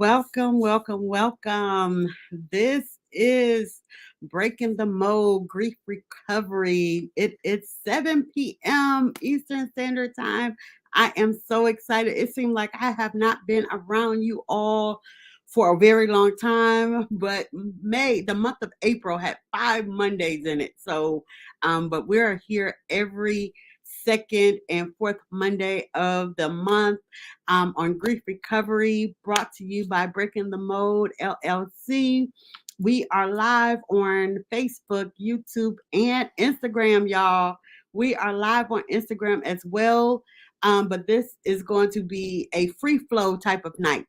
welcome, welcome, welcome. This is Breaking the Mold Grief Recovery. It's 7 p.m. Eastern Standard Time. I am so excited. It seemed like I have not been around you all for a very long time, but the month of April had 5 Mondays in it. But we're here every second and fourth Monday of the month on Grief Recovery, brought to you by Breaking the Mold LLC. We are live on Facebook, YouTube, and Instagram, y'all. We are live on Instagram as well. But this is going to be a free flow type of night.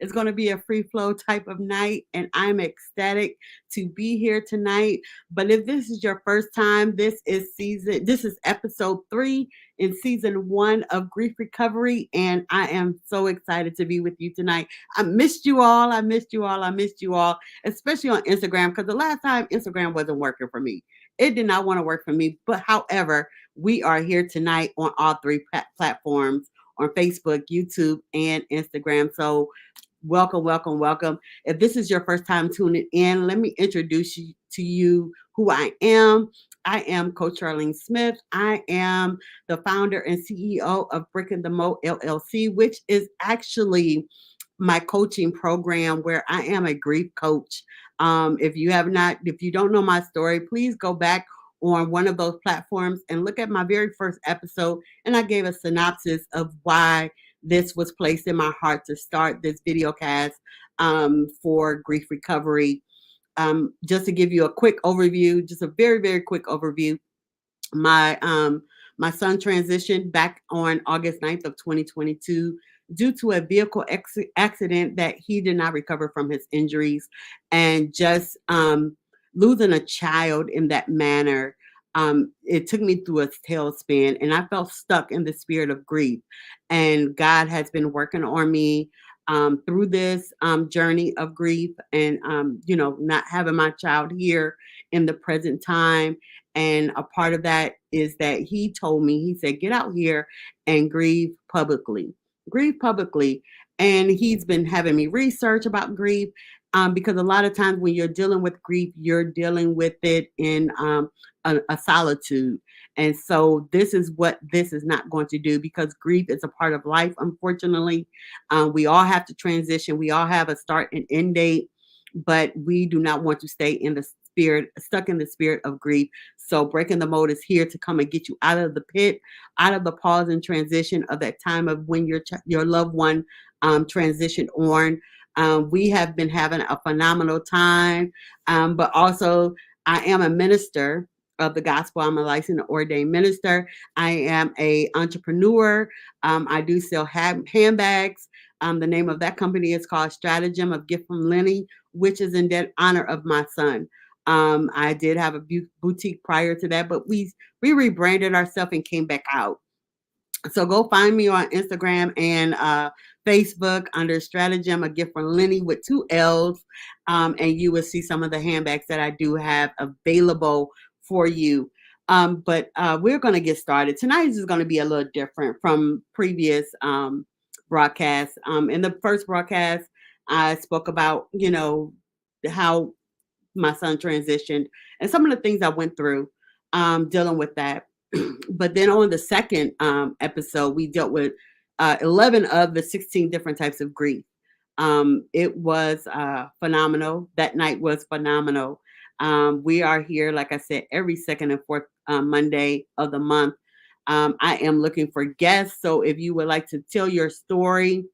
It's going to be a free flow type of night, and I'm ecstatic to be here tonight. But if this is your first time, this is episode 3 in season 1 of Grief Recovery, and I am so excited to be with you tonight. I missed you all. I missed you all. I missed you all, especially on Instagram, because the last time Instagram wasn't working for me. It did not want to work for me. But however, we are here tonight on all 3 platforms, on Facebook, YouTube, and Instagram. So welcome, welcome, welcome. If this is your first time tuning in, let me introduce you to you who I am. I am Coach Charlene Smith. I am the founder and CEO of Breaking the Mold LLC, which is actually my coaching program where I am a grief coach. If you don't know my story, please go back on one of those platforms and look at my very first episode. And I gave a synopsis of why this was placed in my heart to start this video cast for grief recovery. Just to give you a quick overview, just a very, very quick overview. My son transitioned back on August 9th of 2022 due to a vehicle accident that he did not recover from his injuries, and just losing a child in that manner. It took me through a tailspin, and I felt stuck in the spirit of grief. And God has been working on me through this journey of grief, and not having my child here in the present time. And a part of that is that he told me, he said, get out here and grieve publicly. Grieve publicly. And he's been having me research about grief, because a lot of times when you're dealing with grief, you're dealing with it in a solitude. And so this is what this is not going to do, because grief is a part of life, unfortunately. We all have to transition. We all have a start and end date, but we do not want to stay stuck in the spirit of grief. So Breaking the Mold is here to come and get you out of the pit, out of the pause and transition of that time of when your loved one transitioned on. We have been having a phenomenal time, but also I am a minister of the gospel. I'm a licensed ordained minister. I am a entrepreneur. I do sell handbags. The name of that company is called Stratagem of Gift from Lenny, which is in honor of my son. I did have a boutique prior to that, but we rebranded ourselves and came back out. So go find me on Instagram and Facebook under Stratagem, a Gift from Lenny with 2 L's. And you will see some of the handbags that I do have available for you. But we're going to get started. Tonight is going to be a little different from previous broadcasts. In the first broadcast, I spoke about, how my son transitioned and some of the things I went through dealing with that. But then on the second episode, we dealt with 11 of the 16 different types of grief. It was phenomenal. That night was phenomenal. We are here, like I said, every second and fourth Monday of the month. I am looking for guests. So if you would like to tell your story,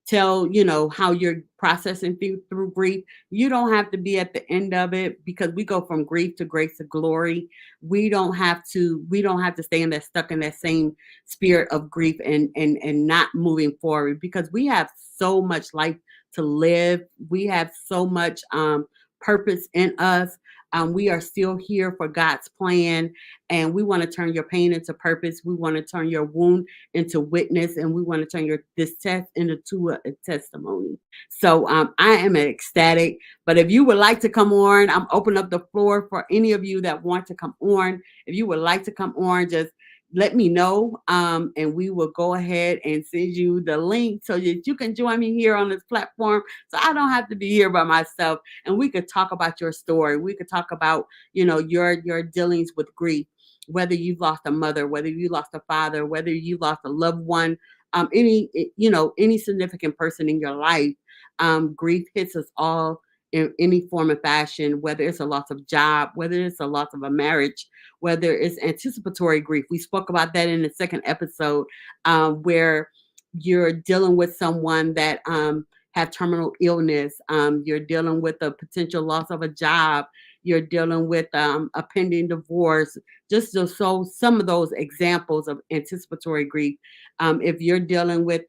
tell how you're processing through grief, you don't have to be at the end of it, because we go from grief to grace to glory. We don't have to stay stuck in that same spirit of grief and not moving forward, because we have so much life to live. We have so much purpose in us. We are still here for God's plan, and we want to turn your pain into purpose. We want to turn your wound into witness, and we want to turn this test into a testimony. So I am ecstatic. But if you would like to come on, I'm opening up the floor for any of you that want to come on. If you would like to come on, just let me know, and we will go ahead and send you the link so that you can join me here on this platform. So I don't have to be here by myself, and we could talk about your story. We could talk about, your dealings with grief, whether you've lost a mother, whether you lost a father, whether you lost a loved one, any significant person in your life. Grief hits us all in any form of fashion, whether it's a loss of job, whether it's a loss of a marriage, whether it's anticipatory grief. We spoke about that in the second episode, where you're dealing with someone that have terminal illness. You're dealing with a potential loss of a job. You're dealing with a pending divorce. So some of those examples of anticipatory grief. If you're dealing with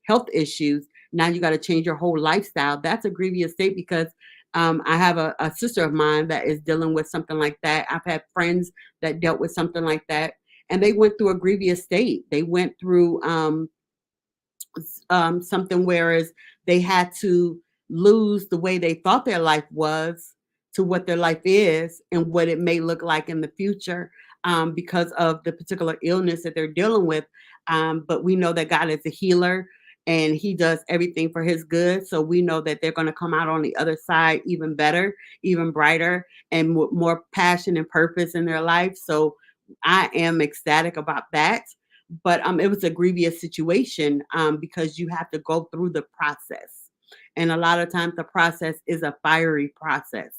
health issues, now you got to change your whole lifestyle. That's a grievous state because I have a sister of mine that is dealing with something like that. I've had friends that dealt with something like that, and they went through a grievous state. They went through something whereas they had to lose the way they thought their life was to what their life is and what it may look like in the future, because of the particular illness that they're dealing with. But we know that God is a healer and he does everything for his good. So we know that they're going to come out on the other side even better, even brighter, and with more passion and purpose in their life. So I am ecstatic about that. But it was a grievous situation, because you have to go through the process, and a lot of times the process is a fiery process.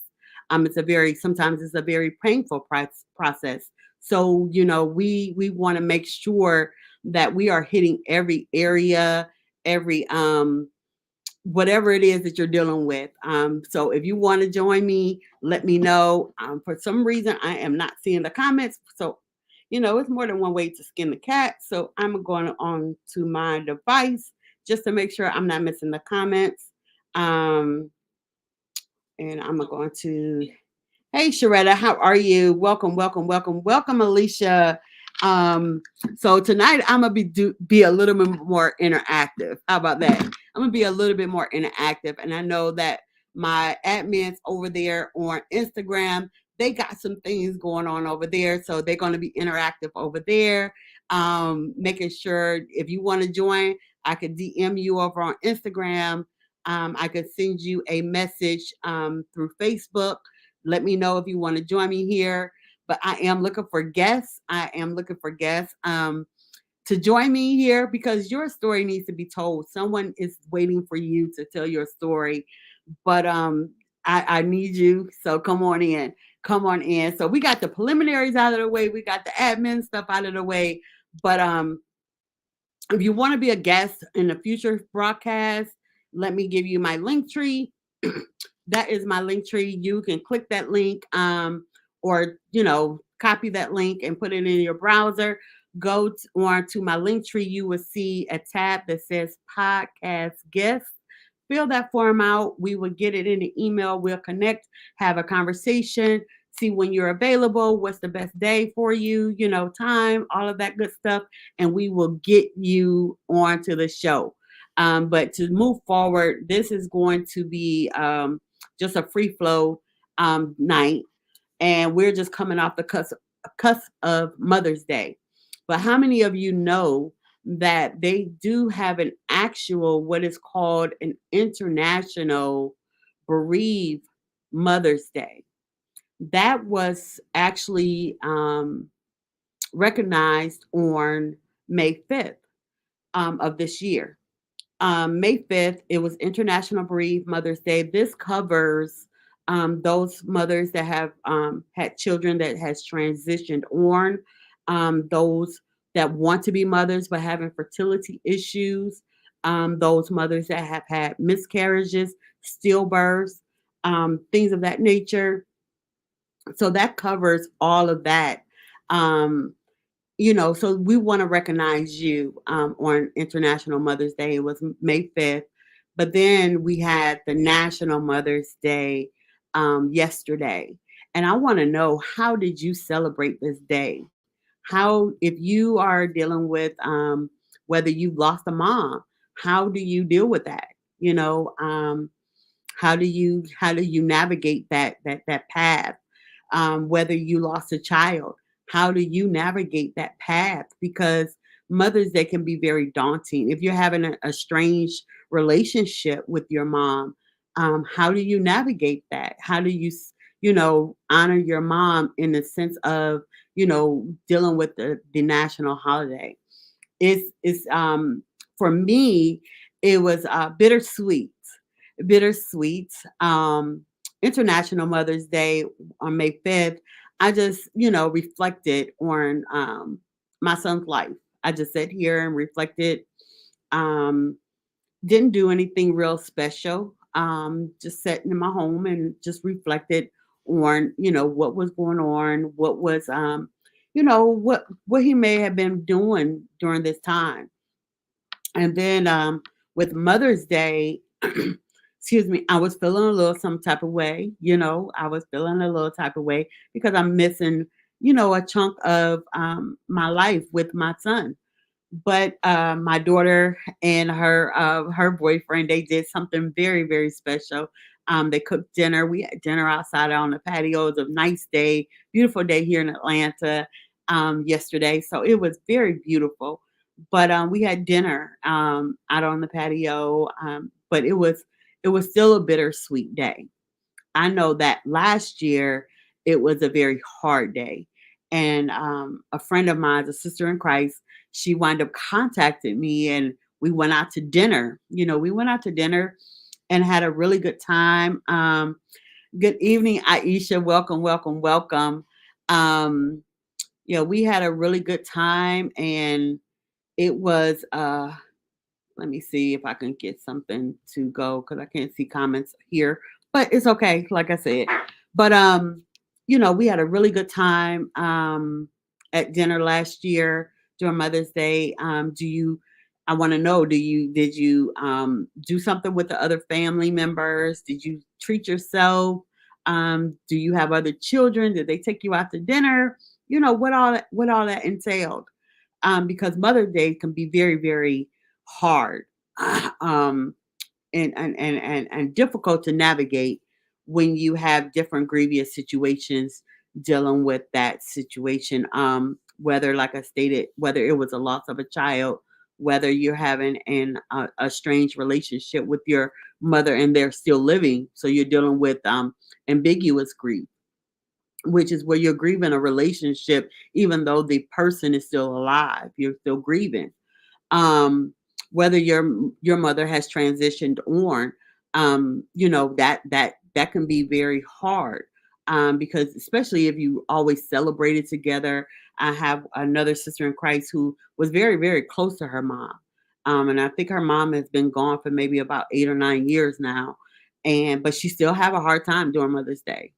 Sometimes it's a very painful process. So we want to make sure that we are hitting every area, every whatever it is that you're dealing with. So if you want to join me, let me know. For some reason, I am not seeing the comments. So, it's more than one way to skin the cat. So I'm going on to my device just to make sure I'm not missing the comments. Um, and I'm going to Hey, Sharetta, how are you? Welcome, welcome, welcome, welcome, Alicia. Um, so tonight I'm gonna be a little bit more interactive. How about that? I'm gonna be a little bit more interactive, and I know that my admins over there on Instagram, they got some things going on over there, so they're gonna be interactive over there. Making sure if you want to join, I could DM you over on Instagram. I could send you a message through Facebook. Let me know if you want to join me here. But I am looking for guests. I am looking for guests to join me here because your story needs to be told. Someone is waiting for you to tell your story. But I need you. So come on in. Come on in. So we got the preliminaries out of the way. We got the admin stuff out of the way. But if you want to be a guest in a future broadcast, let me give you my link tree. That is my link tree. You can click that link, or copy that link and put it in your browser. On to my link tree. You will see a tab that says podcast guest. Fill that form out. We will get it in the email. We'll connect, have a conversation, see when you're available, what's the best day for you, time, all of that good stuff, and we will get you onto the show. But to move forward, this is going to be just a free flow night, and we're just coming off the cusp of Mother's Day. But how many of you know that they do have an actual, what is called an international bereaved Mother's Day? That was actually recognized on May 5th of this year. May 5th, it was International Bereaved Mother's Day. This covers those mothers that have had children that has transitioned on, those that want to be mothers but having fertility issues, those mothers that have had miscarriages, stillbirths, things of that nature. So that covers all of that. Um, so we want to recognize you on International Mother's Day. It was May 5th. But then we had the National Mother's Day yesterday. And I want to know, how did you celebrate this day? If you are dealing with whether you've lost a mom, how do you deal with that? How do you navigate that path? Whether you lost a child, how do you navigate that path? Because Mother's Day can be very daunting. If you're having a strange relationship with your mom, how do you navigate that? How do you, honor your mom in the sense of, dealing with the national holiday? It's for me, it was bittersweet. Bittersweet. International Mother's Day on May 5th, I just, reflected on my son's life. I just sat here and reflected. Um, didn't do anything real special. Just sat in my home and just reflected on, what was going on, what was what he may have been doing during this time. And then with Mother's Day, excuse me, I was feeling a little some type of way. I was feeling a little type of way because I'm missing, a chunk of my life with my son. But my daughter and her boyfriend, they did something very, very special. They cooked dinner. We had dinner outside on the patio. It was a nice day, beautiful day here in Atlanta yesterday. So it was very beautiful. But we had dinner out on the patio. But it was still a bittersweet day. I know that last year it was a very hard day. And a friend of mine, a sister in Christ, she wound up contacting me and we went out to dinner. We went out to dinner and had a really good time. Good evening, Aisha. Welcome, welcome, welcome. Um, we had a really good time and it was let me see if I can get something to go because I can't see comments here, but it's okay. Like I said, but we had a really good time at dinner last year during Mother's Day. I want to know, did you do something with the other family members? Did you treat yourself? Do you have other children? Did they take you out to dinner? What all that entailed, because Mother's Day can be very, very hard, um, and difficult to navigate when you have different grievous situations dealing with that situation. Whether, like I stated, whether it was a loss of a child, whether you're having a strange relationship with your mother and they're still living, so you're dealing with ambiguous grief, which is where you're grieving a relationship even though the person is still alive. You're still grieving. um Whether your mother has transitioned on, that can be very hard, because especially if you always celebrated together. I have another sister in Christ who was very, very close to her mom, and I think her mom has been gone for maybe about 8 or 9 years now, and but she still have a hard time during Mother's Day.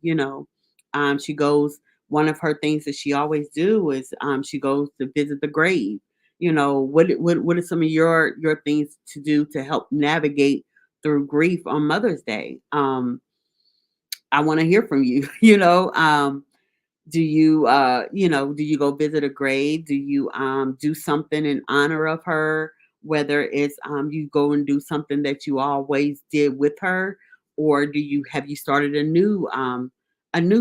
She goes, one of her things that she always do is she goes to visit the grave. What are some of your things to do to help navigate through grief on Mother's Day? I want to hear from you. Do you go visit a grave? Do you do something in honor of her? Whether it's you go and do something that you always did with her, or have you started a new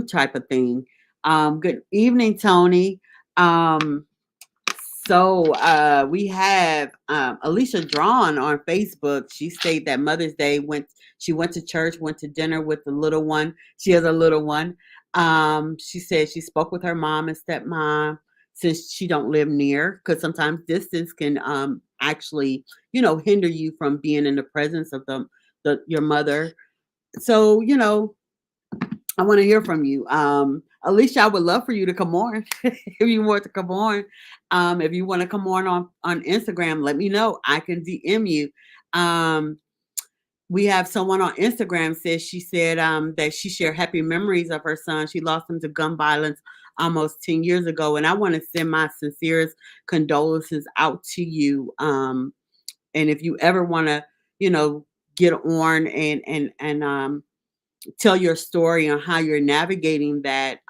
type of thing? Good evening, Tony. Um, so we have Alicia Drawn on Facebook. She stated that Mother's Day she went to church, went to dinner with the little one. She has a little one. She said she spoke with her mom and stepmom since she don't live near, because sometimes distance can actually hinder you from being in the presence of your mother. So I want to hear from you. Alicia, I would love for you to come on if you want to come on. If you want to come on Instagram, let me know. I can DM you. Um, we have someone on Instagram she said that she shared happy memories of her son. She lost him to gun violence almost 10 years ago. And I want to send my sincerest condolences out to you. And if you ever want to, get on and tell your story on how you're navigating that,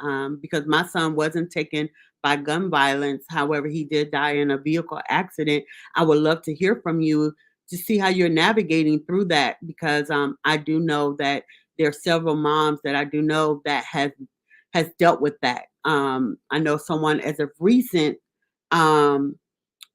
because my son wasn't taken by gun violence. However, he did die in a vehicle accident. I would love to hear from you to see how you're navigating through that, because I do know that there are several moms that I do know that has dealt with that. I know someone as of recent, um,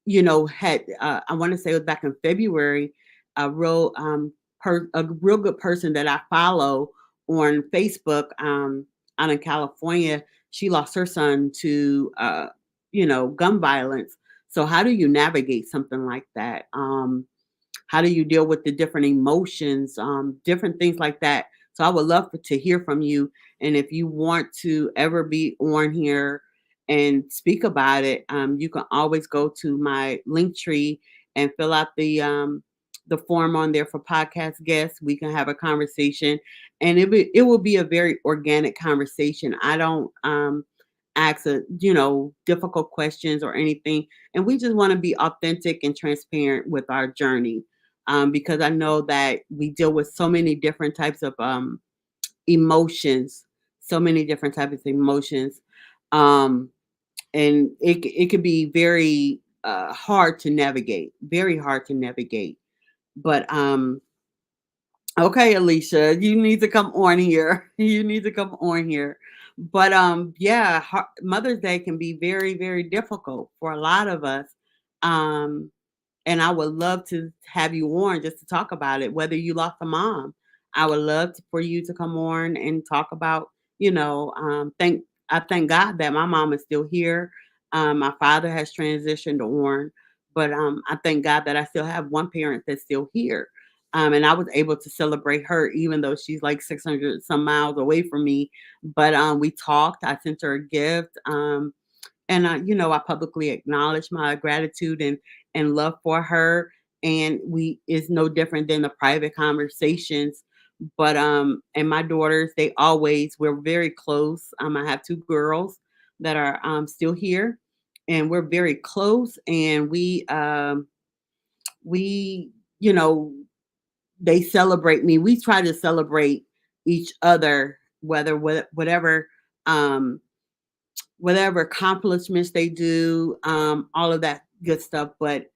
had I want to say it was back in February, a real a real good person that I follow on Facebook, out in California. She lost her son to gun violence. So how do you navigate something like that? How do you deal with the different emotions, different things like that? So I would love to hear from you. And if you want to ever be on here and speak about it, you can always go to my link tree and fill out the form on there for podcast guests. We can have a conversation, and it will be a very organic conversation. I don't ask difficult questions or anything, and we just want to be authentic and transparent with our journey, because I know that we deal with so many different types of emotions, so many different types of emotions, um, and it could be very hard to navigate, very hard to navigate. But okay, Alicia, you need to come on here. You need to come on here. But yeah, Mother's Day can be very, very difficult for a lot of us. Um, and I would love to have you on just to talk about it, whether you lost a mom. I would love for you to come on and talk about, I thank God that my mom is still here. My father has transitioned on, but I thank God that I still have one parent that's still here. And I was able to celebrate her, even though she's like 600 some miles away from me. But we talked. I sent her a gift. And I publicly acknowledge my gratitude and love for her. And we is no different than the private conversations. But and my daughters, we're very close. I have two girls that are still here, and we're very close. And we you know they celebrate me. We try to celebrate each other, um whatever accomplishments they do, all of that good stuff. But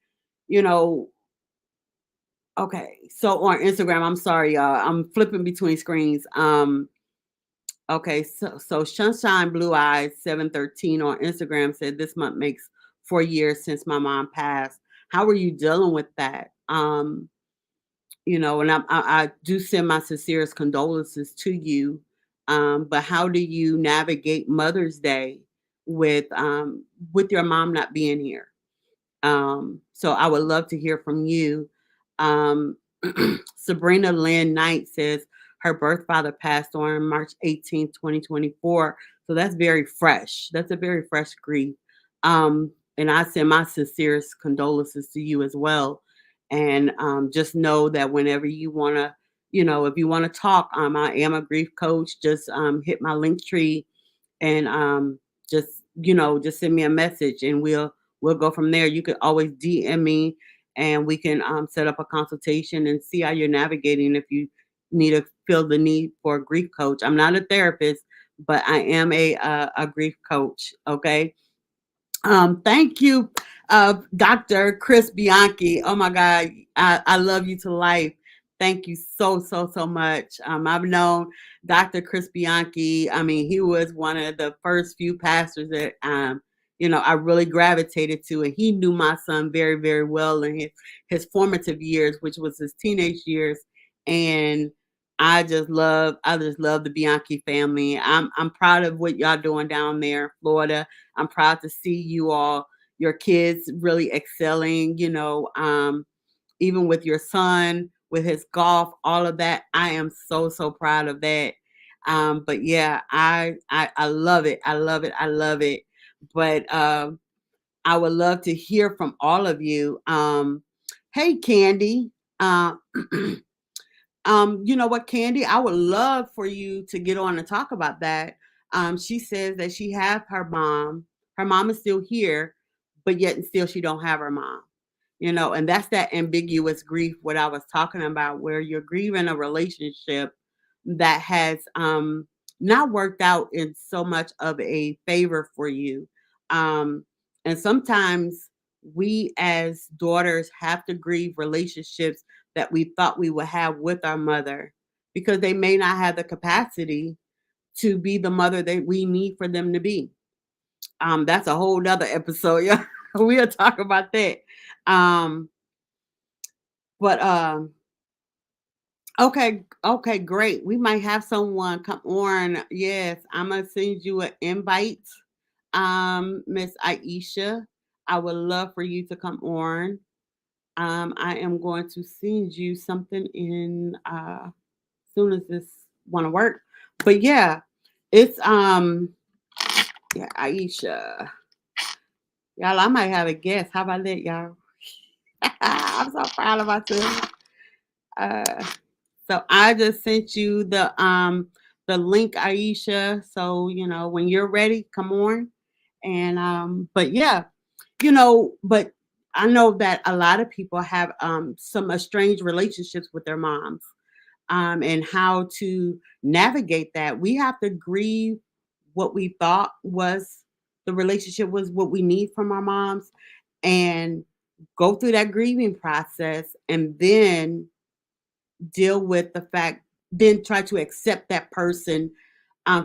you know, okay. So on Instagram, I'm sorry, y'all. I'm flipping between screens. Okay, so Sunshine Blue Eyes 713 on Instagram said this month makes 4 years since my mom passed. How are you dealing with that? And I do send my sincerest condolences to you. But how do you navigate Mother's Day with your mom not being here? So I would love to hear from you. Um, Sabrina Lynn Knight says her birth father passed on March 18th, 2024. So that's very fresh. That's a very fresh grief. And I send my sincerest condolences to you as well. And just know that whenever you want to, if you want to talk, I am a grief coach. Just hit my link tree and just send me a message and we'll go from there. You could always DM me and we can set up a consultation and see how you're navigating if you need to feel the need for a grief coach. I'm not a therapist, but I am a grief coach. Okay. Thank you, Dr. Chris Bianchi. Oh my God, I love you to life. Thank you so, so, so much. I've known Dr. Chris Bianchi. I mean, he was one of the first few pastors that I really gravitated to, and he knew my son very, very well in his formative years, which was his teenage years. And I just love the Bianchi family. I'm proud of what y'all doing down there in Florida. I'm proud to see your kids really excelling, even with your son, with his golf, all of that. I am so, so proud of that. But yeah, I love it. I love it. I love it. But I would love to hear from all of you. Hey, Candy. Uh, you know what, Candy? I would love for you to get on and talk about that. She says that she have her mom. Her mom is still here, but yet and still she don't have her mom. And that's that ambiguous grief, what I was talking about, where you're grieving a relationship that has not worked out in so much of a favor for you. Um, and sometimes we as daughters have to grieve relationships that we thought we would have with our mother because they may not have the capacity to be the mother that we need for them to be. That's a whole nother episode. Yeah, we'll talk about that. Um, but okay, okay, great. We might have someone come on. Yes, I'm gonna send you an invite. Miss Aisha, I would love for you to come on. I am going to send you something in soon as this wanna work. But yeah, it's yeah, Aisha. Y'all, I might have a guest. How about that, y'all? I'm so proud of myself. Uh, so I just sent you the link, Aisha. So you know when you're ready, come on. And but yeah, but I know that a lot of people have some estranged relationships with their moms, and how to navigate that. We have to grieve what we thought was the relationship was what we need from our moms, and go through that grieving process, and then deal with the fact, then try to accept that person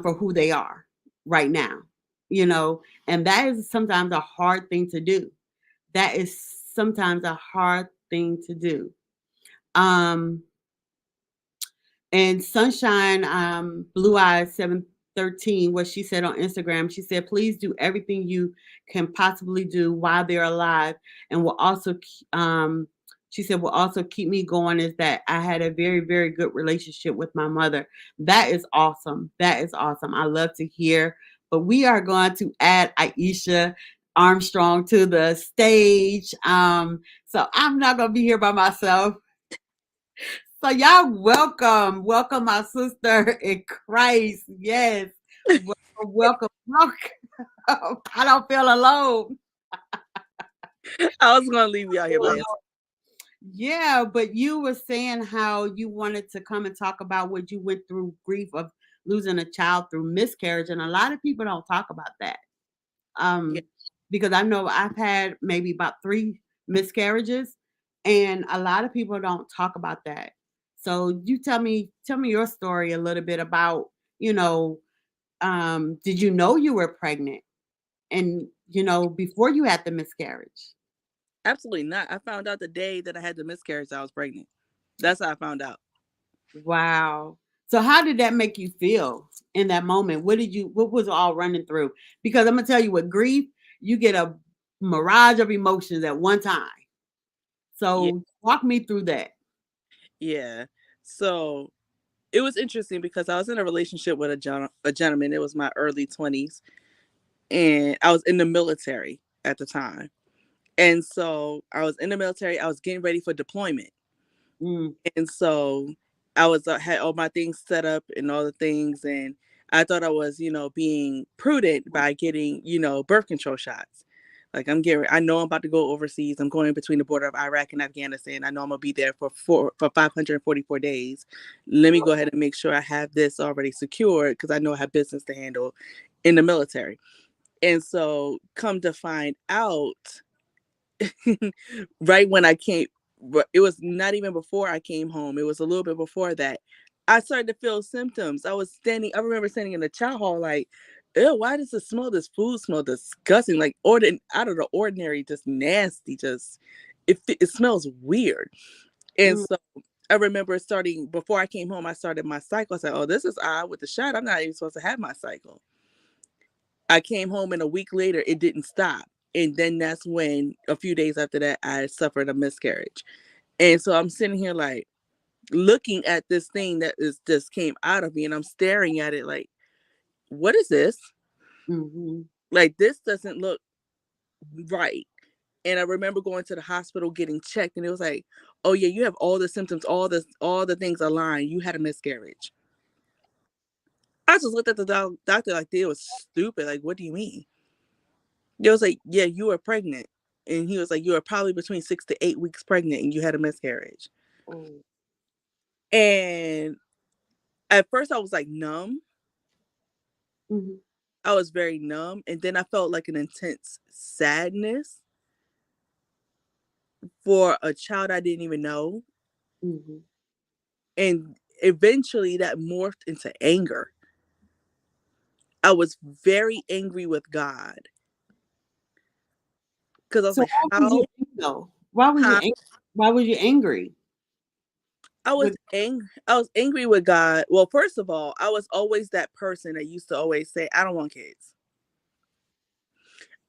for who they are right now, and that is sometimes a hard thing to do. That is sometimes a hard thing to do. Um, and Sunshine, Blue Eyes 713, what she said on Instagram, she said, please do everything you can possibly do while they're alive. And will also, she said, will also keep me going is that I had a very, very good relationship with my mother. That is awesome. That is awesome. I love to hear. But we are going to add Aisha Armstrong to the stage. So I'm not going to be here by myself. So y'all welcome, welcome my sister in Christ. Yes, welcome, welcome, welcome. I don't feel alone. I was gonna leave you out here by yourself. Yeah, but you were saying how you wanted to come and talk about what you went through, grief of losing a child through miscarriage, and a lot of people don't talk about that. Yeah, Um, because I know I've had maybe about 3 miscarriages, and a lot of people don't talk about that. So you tell me your story a little bit about, you know, did you know you were pregnant, and before you had the miscarriage? absolutely not. I found out the day that I had the miscarriage I was pregnant. That's how I found out. Wow. So how did that make you feel in that moment? What was all running through? Because I'm gonna tell you, with grief, you get a mirage of emotions at one time. Yeah, So walk me through that. yeah. So it was interesting because I was in a relationship with a gentleman. It was my early 20s, and I was in the military at the time. And so I was in the military. I was getting ready for deployment. Mm, And so I was had all my things set up and all the things, and I thought I was, being prudent by getting, birth control shots. Like I know I'm about to go overseas. I'm going between the border of Iraq and Afghanistan. I know I'm gonna be there for 544 days. Let me go ahead and make sure I have this already secured because I know I have business to handle in the military. And so, come to find out, right when I came, it was not even before I came home. It was a little bit before that. I started to feel symptoms. I remember standing in the chow hall like, ew, why does this food smell disgusting? Like out of the ordinary, just nasty, it smells weird. And mm, so I remember starting before I came home, I started my cycle. I said, oh, this is odd with the shot. I'm not even supposed to have my cycle. I came home and a week later it didn't stop. And then that's when a few days after that I suffered a miscarriage. And so I'm sitting here like looking at this thing that is just came out of me and I'm staring at it like, what is this? mhm, Like this doesn't look right. And I remember going to the hospital getting checked and it was like, oh yeah, you have all the symptoms, all the things aligned. You had a miscarriage. I just looked at the doctor like they was stupid. Like, what do you mean? They was like, yeah, you were pregnant. And he was like, you were probably between 6 to 8 weeks pregnant and you had a miscarriage. oh, And at first I was like numb. mhm, I was very numb. And then I felt like an intense sadness for a child I didn't even know. mhm, And eventually that morphed into anger. I was very angry with God because I was So like, why was you how? angry though? Why was you Huh? angry? Why was you angry with? I was angry with God. Well, first of all, I was always that person that used to always say, I don't want kids.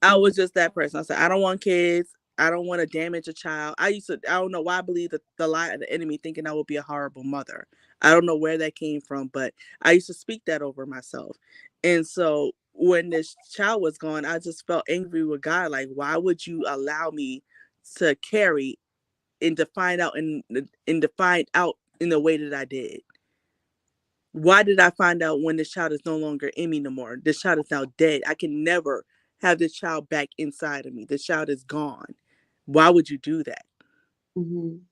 I Mhm, was just that person. I said, I don't want kids. I don't want to damage a child. I don't know why I believe the lie of the enemy thinking I would be a horrible mother. I don't know where that came from, but I used to speak that over myself. And so when this child was gone, I just felt angry with God. Like, why would you allow me to carry and to find out and to find out in the way that I did? Why did I find out when this child is no longer in me no more? This child is now dead. I can never have this child back inside of me. This child is gone. Why would you do that? mhm,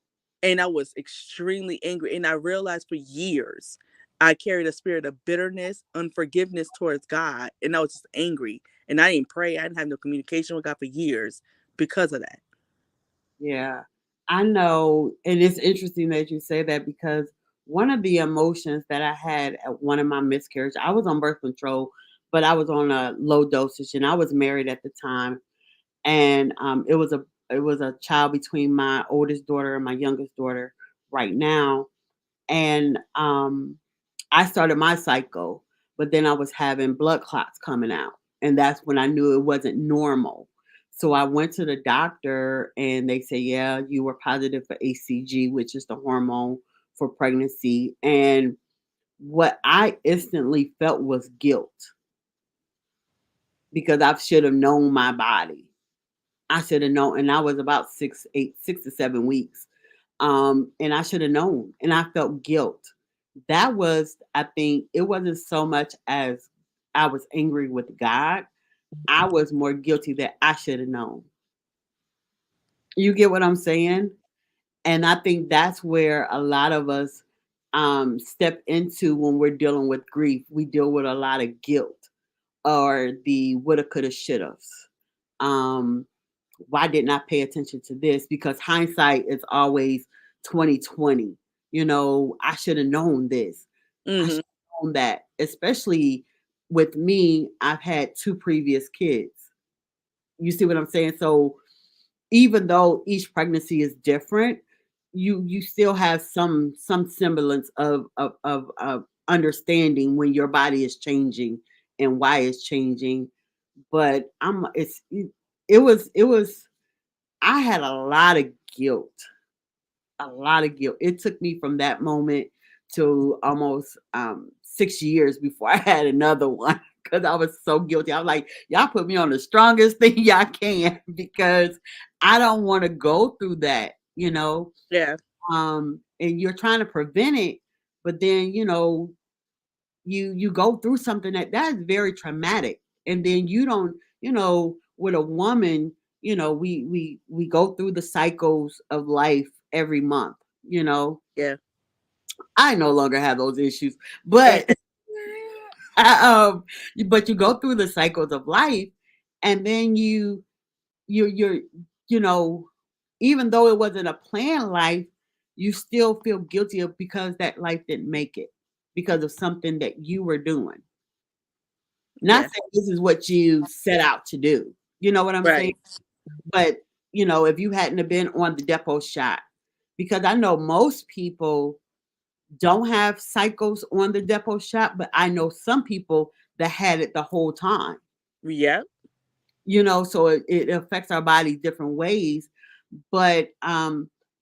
And I was extremely angry. And I realized for years I carried a spirit of bitterness, unforgiveness towards God. And I was just angry. And I didn't pray. I didn't have no communication with God for years because of that. yeah, I know, and it's interesting that you say that because one of the emotions that I had at one of my miscarriages, I was on birth control, but I was on a low dosage, and I was married at the time, and it was a child between my oldest daughter and my youngest daughter right now, and I started my cycle, but then I was having blood clots coming out, and that's when I knew it wasn't normal. So I went to the doctor, and they said, "Yeah, you were positive for ACG, which is the hormone for pregnancy." And what I instantly felt was guilt because I should have known my body. I should have known, and I was about 6 to 7 weeks. And I should have known, and I felt guilt. That was, I think, it wasn't so much as I was angry with God. I was more guilty that I should have known. You get what I'm saying? And I think that's where a lot of us step into when we're dealing with grief. We deal with a lot of guilt or the woulda, coulda, shouldas. Um, why didn't I pay attention to this? Because hindsight is always 2020. You know, I should have known this. I should Hmm. have known that. Especially with me, I've had two previous kids. You see what I'm saying? So even though each pregnancy is different, you still have some semblance of understanding when your body is changing and why it's changing. But it was I had a lot of guilt, a lot of guilt. It took me from that moment to almost 6 years before I had another one because I was so guilty. I was like, y'all put me on the strongest thing y'all can because I don't want to go through that, you know. Yeah. And you're trying to prevent it, but then you go through something that is very traumatic, and then you don't, with a woman, we go through the cycles of life every month, you know. Yeah. I no longer have those issues, but but you go through the cycles of life, and then you're you know even though it wasn't a planned life, you still feel guilty of because that life didn't make it because of something that you were doing. Not Yeah. saying this is what you set out to do. You know what I'm saying? Right. But, if you hadn't have been on the depot shot, because I know most people don't have cycles on the depot shot, but I know some people that had it the whole time. Yeah. So it affects our body different ways. But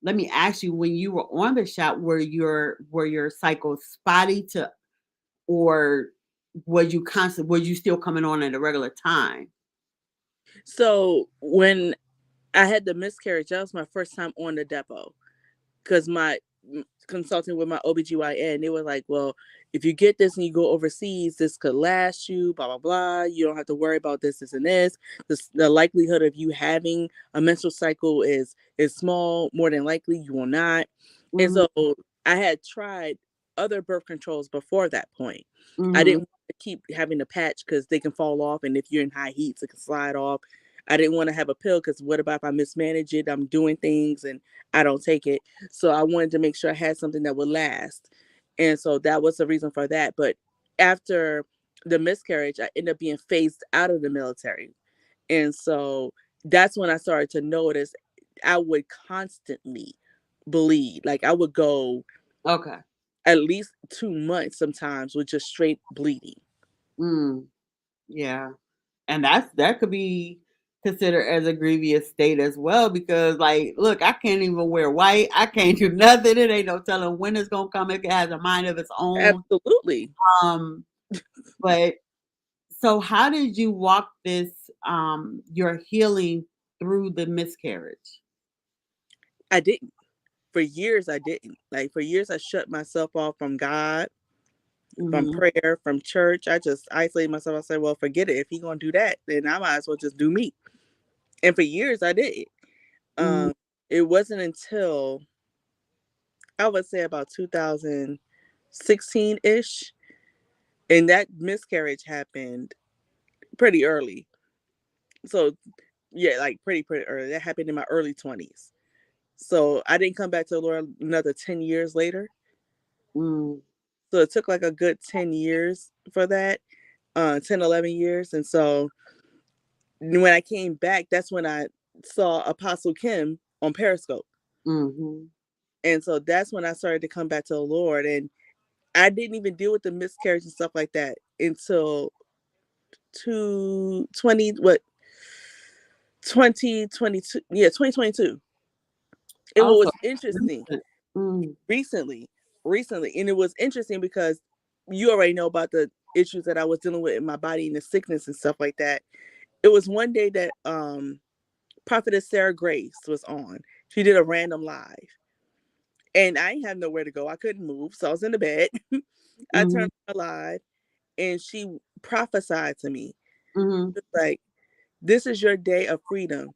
let me ask you, when you were on the shot, were your cycles spotty to, or was you still coming on at a regular time? So when I had the miscarriage, that was my first time on the depot. Because my consulting with my OBGYN, they were like, well, if you get this and you go overseas, this could last you, blah, blah, blah. You don't have to worry about this and this. The likelihood of you having a menstrual cycle is small. More than likely, you will not. And Mhm, so I had tried other birth controls before that point. I mhm, didn't want to keep having a patch because they can fall off. And if you're in high heat, it can slide off. I didn't want to have a pill because what about if I mismanage it? I'm doing things and I don't take it. So I wanted to make sure I had something that would last. And so that was the reason for that. But after the miscarriage, I ended up being phased out of the military. And so that's when I started to notice I would constantly bleed. Like I would go Okay. at least 2 months sometimes with just straight bleeding. Mm, yeah. And that could be considered as a grievous state as well because like look, I can't even wear white. I can't do nothing. It ain't no telling when it's gonna come. It has a mind of its own. Absolutely. Um, but so how did you walk this your healing through the miscarriage? I didn't. For years, I didn't. Like for years, I shut myself off from God, from Mhm. prayer, from church. I just isolated myself. I said, well, forget it. If he gonna do that, then I might as well just do me. And for years, I did. Mhm. Um, it wasn't until I would say about 2016 ish, and that miscarriage happened pretty early. So yeah, like pretty early. That happened in my early 20s. So I didn't come back to the Lord another 10 years later. Mm. So it took like a good 10 years for that, 10, 11 years. And so when I came back, that's when I saw Apostle Kim on Periscope. Mhm. And so that's when I started to come back to the Lord. And I didn't even deal with the miscarriage and stuff like that until 20, what, 2022. Yeah, 2022. And what Also was interesting recent. Mm. recently, recently, and it was interesting because you already know about the issues that I was dealing with in my body and the sickness and stuff like that. It was one day that Prophetess Sarah Grace was on. She did a random live. And I didn't have nowhere to go. I couldn't move. So I was in the bed. I Mhm. turned on the live and she prophesied to me. Mhm. Like, this is your day of freedom.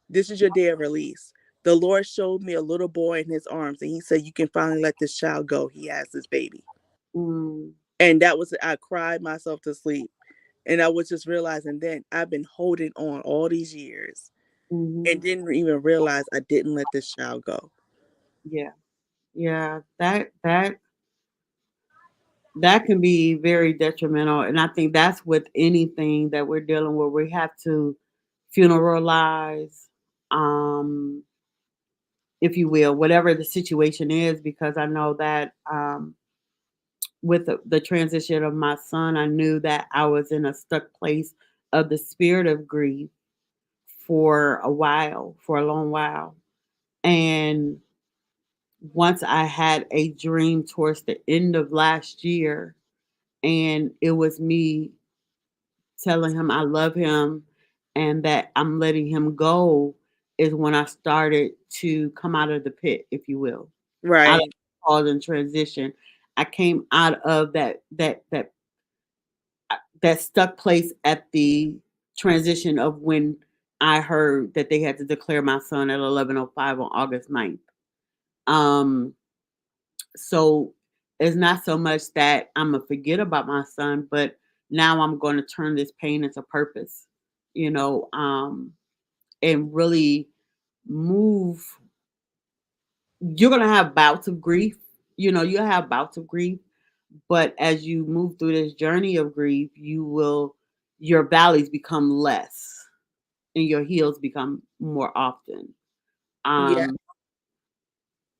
This is your day of release. The Lord showed me a little boy in his arms and he said, you can finally let this child go. He has this baby. Mm. And that was, I cried myself to sleep. And I was just realizing then I've been holding on all these years and Mhm. didn't even realize I didn't let this child go. Yeah. Yeah. That can be very detrimental. And I think that's with anything that we're dealing with. We have to funeralize, um, if you will, whatever the situation is, because I know that with the transition of my son, I knew that I was in a stuck place of the spirit of grief for a while, for a long while. And once I had a dream towards the end of last year, and it was me telling him I love him and that I'm letting him go, is when I started to come out of the pit, if you will, out of Right. pause and transition. I came out of that stuck place at the transition of when I heard that they had to declare my son at 11:05 on August 9th. Um, so it's not so much that I'm gonna forget about my son, but now I'm going to turn this pain into purpose, you know, and really move. You're gonna have bouts of grief, you'll have bouts of grief, but as you move through this journey of grief, your valleys become less and your hills become more often. Yeah.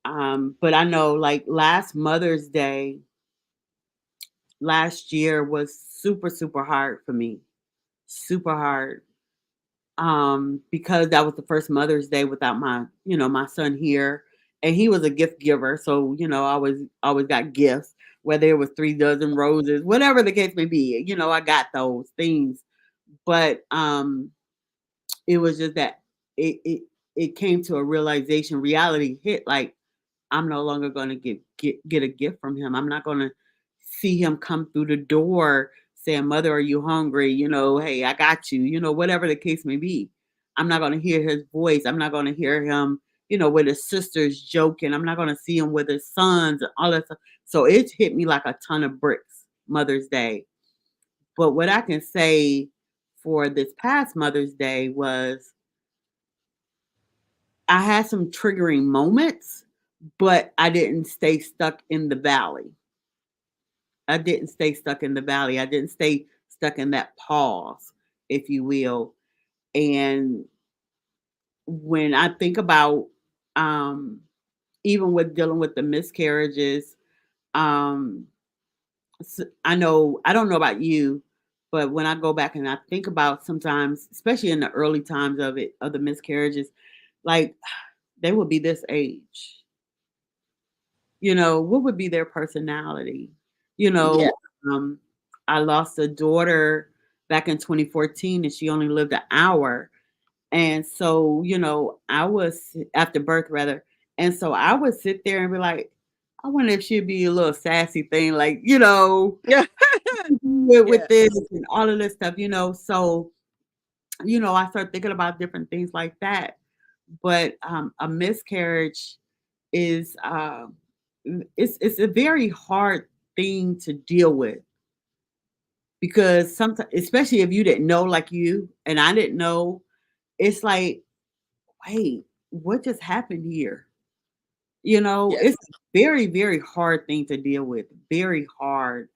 Um, but I know like last Mother's Day last year was super, super hard for me. Super hard. Because that was the first Mother's Day without my son here. And he was a gift giver. So, I always got gifts, whether it was 3 dozen roses, whatever the case may be, I got those things. But it was just that it came to a realization, reality hit like I'm no longer going to get a gift from him. I'm not going to see him come through the door saying, "Mother, are you hungry?" Hey, I got you. Whatever the case may be. I'm not going to hear his voice. I'm not going to hear him, with his sisters joking. I'm not going to see him with his sons and all that stuff. So it hit me like a ton of bricks, Mother's Day. But what I can say for this past Mother's Day was I had some triggering moments, but I didn't stay stuck in the valley. I didn't stay stuck in the valley. I didn't stay stuck in that pause, if you will. And when I think about um even with dealing with the miscarriages, um I know I don't know about you, but when I go back and I think about sometimes, especially in the early times of it, of the miscarriages, like they would be this age, what would be their personality? You Yeah. know, um, I lost a daughter back in 2014 and she only lived an hour. And so, I was after birth rather. And so I would sit there and be like, I wonder if she'd be a little sassy thing, like, Yeah. with Yeah. this and all of this stuff. So, I started thinking about different things like that. But a miscarriage is it's a very hard thing to deal with because sometimes, especially if you didn't know, like you and I didn't know, it's like, wait, what just happened here? Yes. It's a very, very hard thing to deal with, very hard.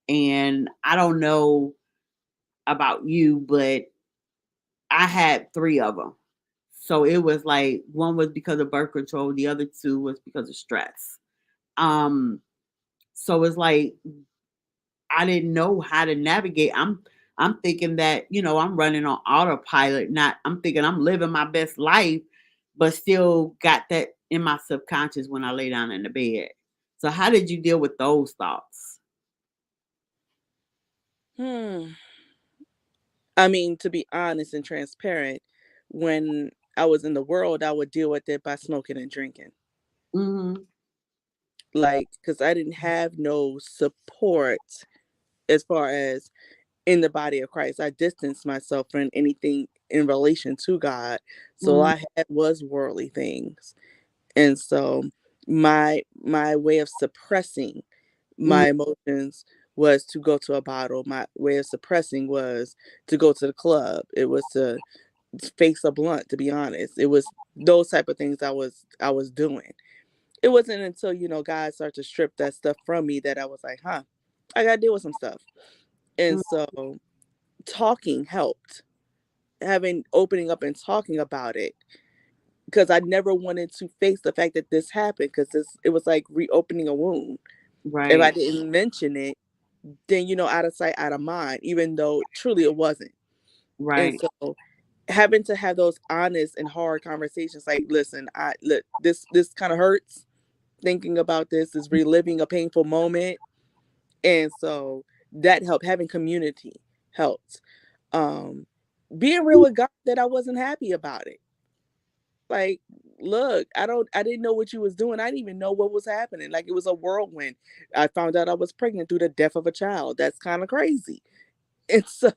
And I don't know about you, but I had three of them. So it was like one was because of birth control, the other two was because of stress. Um, so it's like I didn't know how to navigate. I'm thinking that, I'm running on autopilot, not I'm thinking I'm living my best life, but still got that in my subconscious when I lay down in the bed. So how did you deal with those thoughts? Hmm. I mean, to be honest and transparent, when I was in the world, I would deal with it by smoking and drinking. Mhm. Like, because I didn't have no support as far as in the body of Christ. I distanced myself from anything in relation to God. So all Mhm. I had was worldly things. And so my way of suppressing Mhm. my emotions was to go to a bottle. My way of suppressing was to go to the club. It was to face a blunt, to be honest. It was those type of things I was doing. It wasn't until, God started to strip that stuff from me that I was like, huh, I gotta deal with some stuff. And Mhm. so talking helped. Having opening up and talking about it. Because I never wanted to face the fact that this happened because it was like reopening a wound. If I Right. didn't mention it, then out of sight, out of mind, even though truly it wasn't. And Right. so having to have those honest and hard conversations like, listen, I look, this kind of hurts. Thinking about this is reliving a painful moment. And so that helped. Having community helped. Um Being real with God that I wasn't happy about it. Like, look, I didn't know what you was doing. I didn't even know what was happening. Like, it was a whirlwind. I found out I was pregnant through the death of a child. That's kind of crazy. And so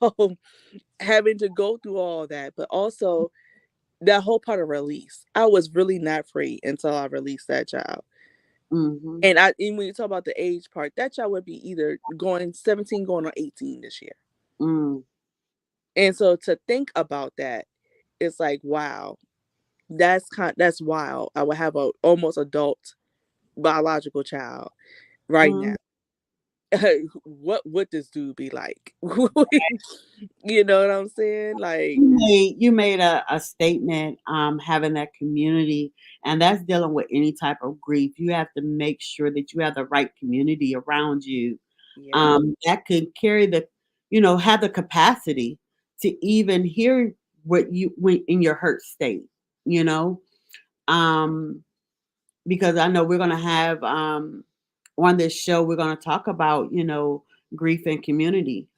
having to go through all that, but also that whole part of release. I was really not free until I released that child. Mhm. And when you talk about the age part, that child would be either going 17, going on 18 this year. Mm. And so to think about that, it's like, wow, that's wild. I would have a almost adult biological child right now. Mm. What would this dude be like? You know what I'm saying? Like, You made a statement, having that community, and that's dealing with any type of grief. You have to make sure that you have the right community around you, yeah, that could carry have the capacity to even hear what you when in your hurt state, you know? Um, because I know we're gonna have on this show, we're gonna talk about, grief and community.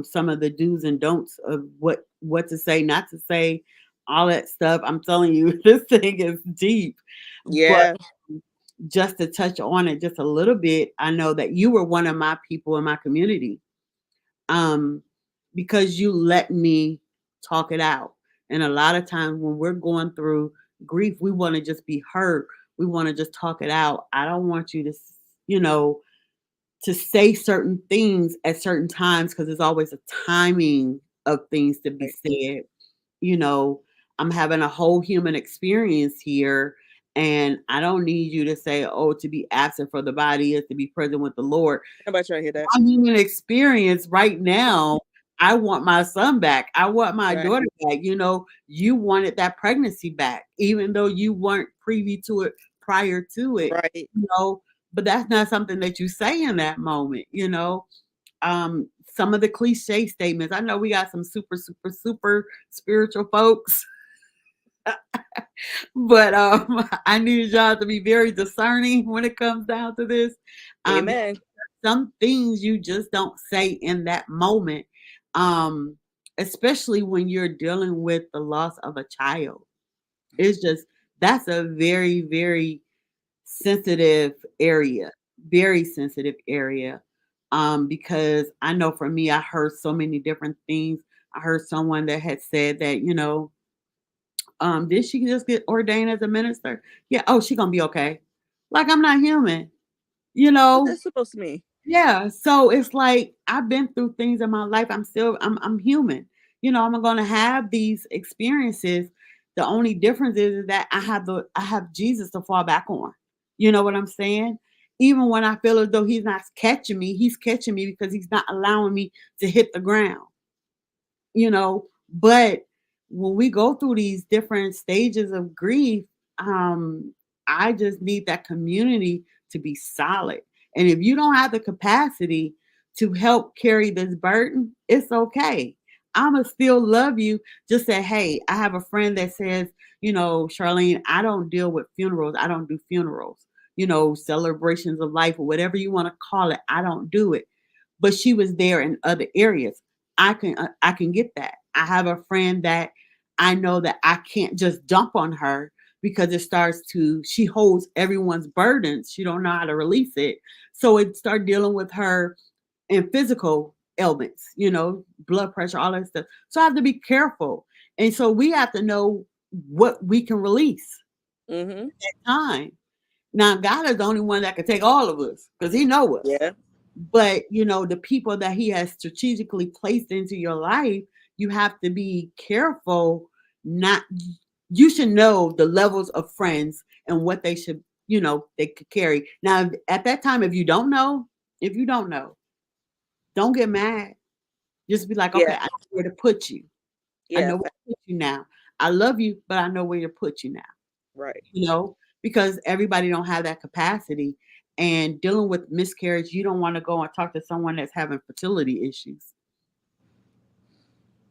Some of the do's and don'ts of what to say, not to say, all that stuff. I'm telling you, this thing is deep. But yeah, just to touch on it just a little bit, I know that you were one of my people in my community. Um, because you let me talk it out. And a lot of times when we're going through grief, we want to just be heard. We want to just talk it out. I don't want you to, you know, to say certain things at certain times because there's always a timing of things to be right, said. You know, I'm having a whole human experience here And I don't need you to say, oh, to be absent for the body is to be present with the Lord. Nobody trying to hear that. My human experience right now, I want my son back. I want my Right. daughter back. You wanted that pregnancy back, even though you weren't privy to it prior to it, Right. you know, but that's not something that you say in that moment. Some of the cliche statements. I know we got some super, super, super spiritual folks, but I need y'all to be very discerning when it comes down to this. Because Amen. some things you just don't say in that moment, um, especially when you're dealing with the loss of a child. It's just that's a very, very sensitive area, very sensitive area. Because I know for me, I heard so many different things. I heard someone that had said that, did she just get ordained as a minister? Yeah. Oh, she gonna be okay. Like I'm not human, you What know. that's supposed to mean? Yeah. So it's like I've been through things in my life. I'm human. I'm gonna have these experiences. The only difference is that I have Jesus to fall back on. You know what I'm saying? Even when I feel as though he's catching me because he's not allowing me to hit the ground. But when we go through these different stages of grief, um I just need that community to be solid. And if you don't have the capacity to help carry this burden, it's okay. I'ma still love you. Just say, hey, I have a friend that says, Charlene, I don't deal with funerals. I don't do funerals, celebrations of life or whatever you want to call it. I don't do it. But she was there in other areas. I can get that. I have a friend that I know that I can't just dump on her because she holds everyone's burdens. She don't know how to release it. So it start dealing with her in physical ailments, blood pressure, all that stuff. So I have to be careful. And so we have to know what we can release Mm-hmm. at time. Now God is the only one that can take all of us because he know us. Yeah. But the people that he has strategically placed into your life, you have to be careful. Not You should know the levels of friends and what they could carry. Now at that time, if you don't know, don't get mad. Just be like, okay, Yeah. I know where to put you. I Yeah. know where to put you now. I love you, but I know where to put you now. Right. you know, because everybody don't have that capacity. And dealing with miscarriage, you don't want to go and talk to someone that's having fertility issues.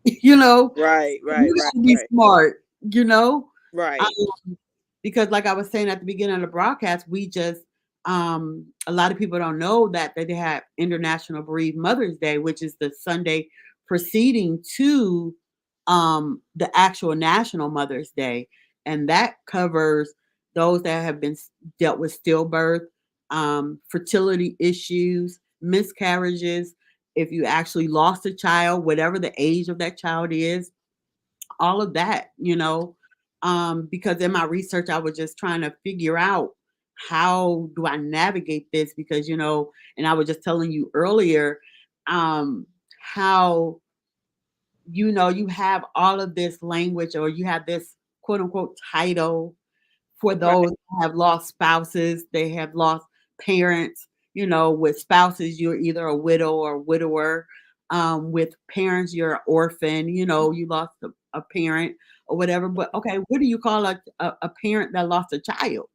you know, Right. you Right. got Right. to be Right. smart. You know, Right. because like I was saying at the beginning of the broadcast, a lot of people don't know that they have International Bereaved Mother's Day, which is the Sunday preceding to the actual National Mother's Day, and that covers those that have been dealt with stillbirth, fertility issues, miscarriages. If you actually lost a child, whatever the age of that child is, all of that. Because in my research I was just trying to figure out how do I navigate this, because and I was just telling you earlier, how you have all of this language, or you have this quote unquote title for those Right. who have lost spouses, they have lost parents. With spouses, you're either a widow or widower. With parents, you're an orphan. You lost a parent or whatever. But okay, what do you call a parent that lost a child?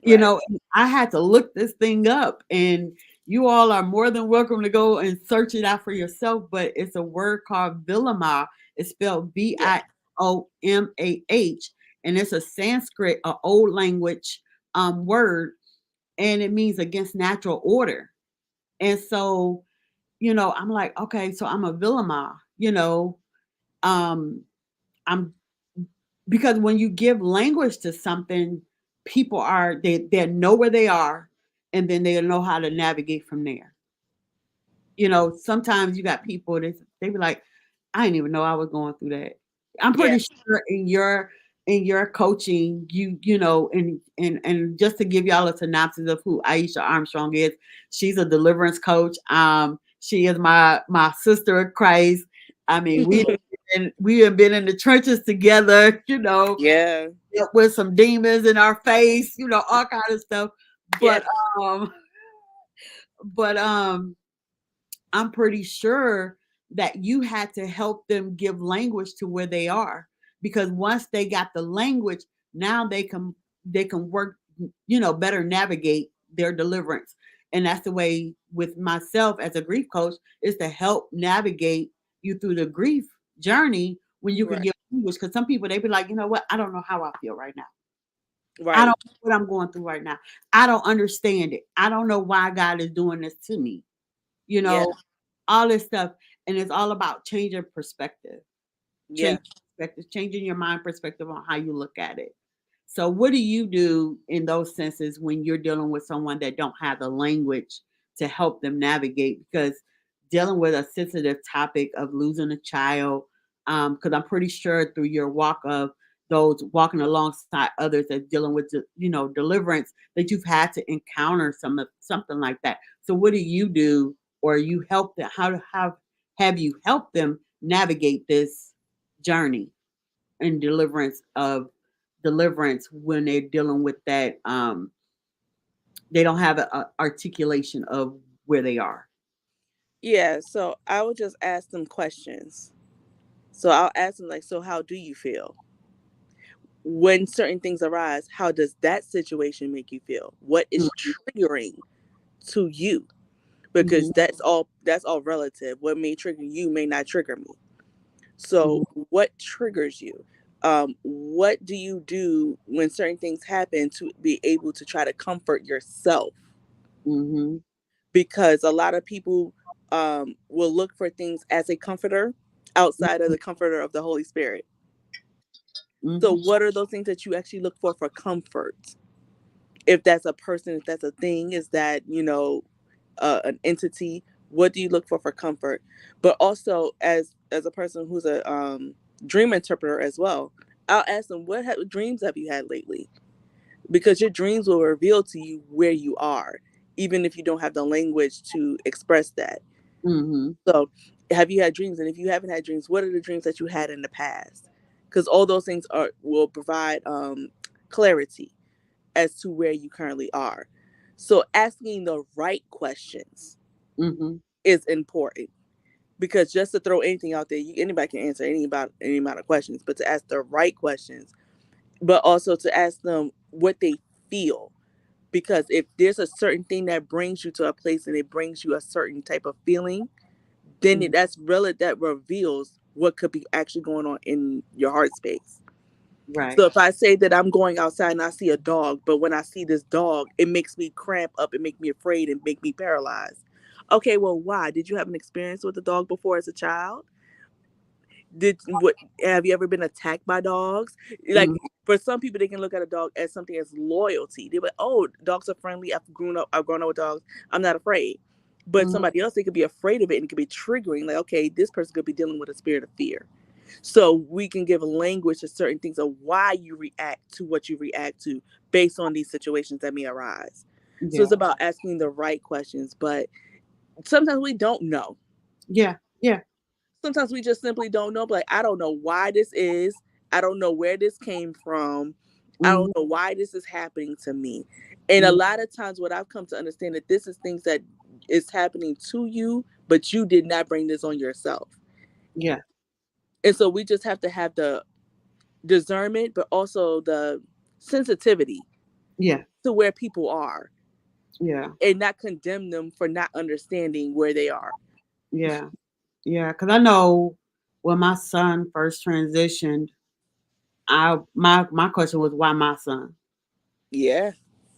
Right. And I had to look this thing up, and you all are more than welcome to go and search it out for yourself. But it's a word called Vilama. It's spelled Yeah. Viomah, and it's a Sanskrit, a old language word, and it means against natural order. And so, I'm like, okay, so I'm a Vilama. Um, I'm because when you give language to something, people they know where they are, and then they know how to navigate from there. Sometimes you got people that they be like, I didn't even know I was going through that. I'm Yeah. pretty sure in your coaching, and just to give y'all a synopsis of who Aisha Armstrong is, she's a deliverance coach. She is my sister of Christ. I mean, we and we have been in the trenches together, Yeah. dealt with some demons in our face, all kind of stuff. Yeah. But um, but I'm pretty sure that you had to help them give language to where they are, because once they got the language, now they can work, better navigate their deliverance. And that's the way with myself as a grief coach, is to help navigate you through the grief journey when you can Right. give language. Because some people, they be like, you know what, I don't know how I feel right now. I Right. don't know what I'm going through right now. I don't understand it. I don't know why God is doing this to me. You Yeah. know, all this stuff. And it's all about changing perspective, Yeah. changing perspective, changing your mind perspective on how you look at it. So what do you do in those senses when you're dealing with someone that don't have the language to help them navigate? Because dealing with a sensitive topic of losing a child, because I'm pretty sure through your walk of those walking alongside others that dealing with deliverance, that you've had to encounter something like that. So what do you do, or you help them? How have you helped them navigate this journey and deliverance when they're dealing with that, they don't have a articulation of where they are. Yeah. So I would just ask them questions. So I'll ask them like, so how do you feel when certain things arise? How does that situation make you feel? What is Mhm, triggering to you? Because mhm, that's all relative. What may trigger you may not trigger me. So mhm, what triggers you? What do you do when certain things happen to be able to try to comfort yourself? mhm, Because a lot of people will look for things as a comforter outside of the comforter of the Holy Spirit. So, mhm, what are those things that you actually look for comfort? If that's a person, if that's a thing, is that, an entity? What do you look for comfort? But also, as a person who's a dream interpreter as well, I'll ask them, what dreams have you had lately? Because your dreams will reveal to you where you are, even if you don't have the language to express that. mhm, So, have you had dreams? And if you haven't had dreams, what are the dreams that you had in the past? Because all those things are will provide clarity as to where you currently are. So, asking the right questions mhm. is important, because just to throw anything out there, anybody can answer any amount of questions, but to ask the right questions, but also to ask them what they feel. Because if there's a certain thing that brings you to a place and it brings you a certain type of feeling, then Mhm. that reveals what could be actually going on in your heart space. Right. So if I say that I'm going outside and I see a dog, but when I see this dog, it makes me cramp up, it makes me afraid, and make me paralyzed. Okay, well, why? Did you have an experience with a dog before as a child? Did what Have you ever been attacked by dogs? Like, Mhm, for some people, they can look at a dog as something as loyalty. They're like, oh, dogs are friendly. I've grown up with dogs. I'm not afraid. But mhm. somebody else, they could be afraid of it, and it could be triggering. Like, okay, this person could be dealing with a spirit of fear. So we can give language to certain things of why you react to what you react to based on these situations that may arise. So it's Yeah. about asking the right questions, but sometimes we don't know. Yeah. Yeah. Sometimes we just simply don't know. But like, I don't know why this is. I don't know where this came from. I don't Mhm, know why this is happening to me. And a mhm. lot of times, what I've come to understand that this is things that is happening to you, but you did not bring this on yourself. Yeah. And so we just have to have the discernment, but also the sensitivity Yeah. to where people are, Yeah. and not condemn them for not understanding where they are. Yeah. Yeah. Because I know when my son first transitioned, my question was, why my son? Yeah.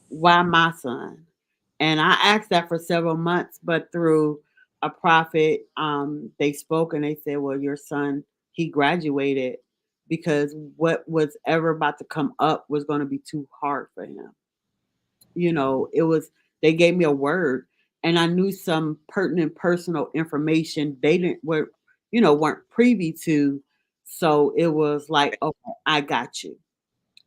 Why my son? And I asked that for several months, but through a prophet, they spoke and they said, well, your son, he graduated because what was ever about to come up was going to be too hard for him. It was, they gave me a word, and I knew some pertinent personal information they didn't were, weren't privy to. So it was like, okay, I got you.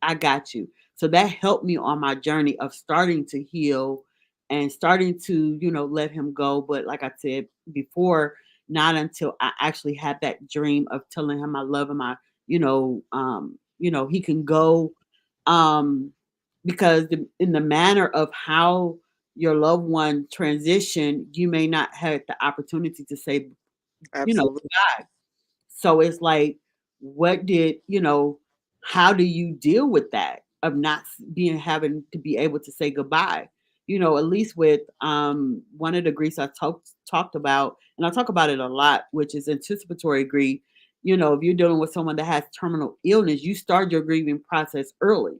I got you. So that helped me on my journey of starting to heal and starting to, let him go. But like I said before, not until I actually had that dream of telling him I love him. He can go, um, because in the manner of how your loved one transition, you may not have the opportunity to say, Absolutely. goodbye. So it's like, how do you deal with that of not being having to be able to say goodbye? At least with one of the griefs I talked about, and I talk about it a lot, which is anticipatory grief. If you're dealing with someone that has terminal illness, you start your grieving process early.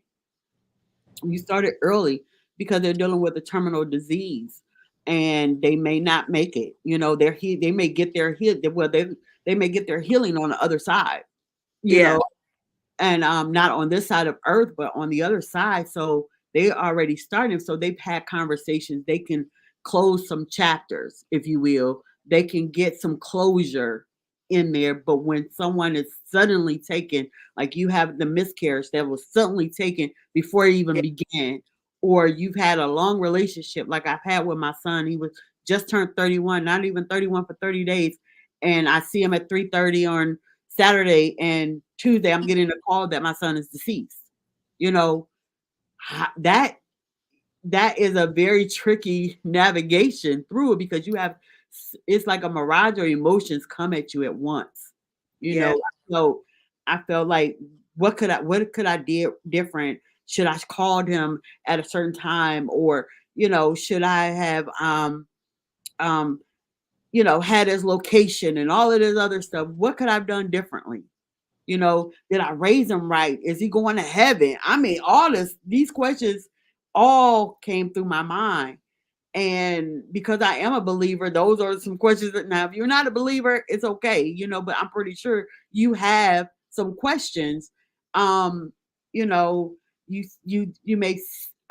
You start it early because they're dealing with a terminal disease and they may not make it. They may get their they may get their healing on the other side, you Yeah. know, and not on this side of earth, but on the other side. So they already started. So they've had conversations. They can close some chapters, if you will. They can get some closure in there. But when someone is suddenly taken, like you have the miscarriage that was suddenly taken before it even Yeah. began, or you've had a long relationship like I've had with my son. He was just turned 31, not even 31 for 30 days. And I see him at 3:30 on Saturday, and Tuesday I'm getting a call that my son is deceased. You know, that is a very tricky navigation through it because it's like a mirage of emotions come at you at once. You Yeah. know, so I felt like what could I do different? Should I called him at a certain time, or should I have um had his location and all of this other stuff? What could I have done differently? Did I raise him right? Is he going to heaven? I mean, these questions all came through my mind. And because I am a believer, those are some questions that, now, if you're not a believer, it's okay, but I'm pretty sure you have some questions. Um, you know, you may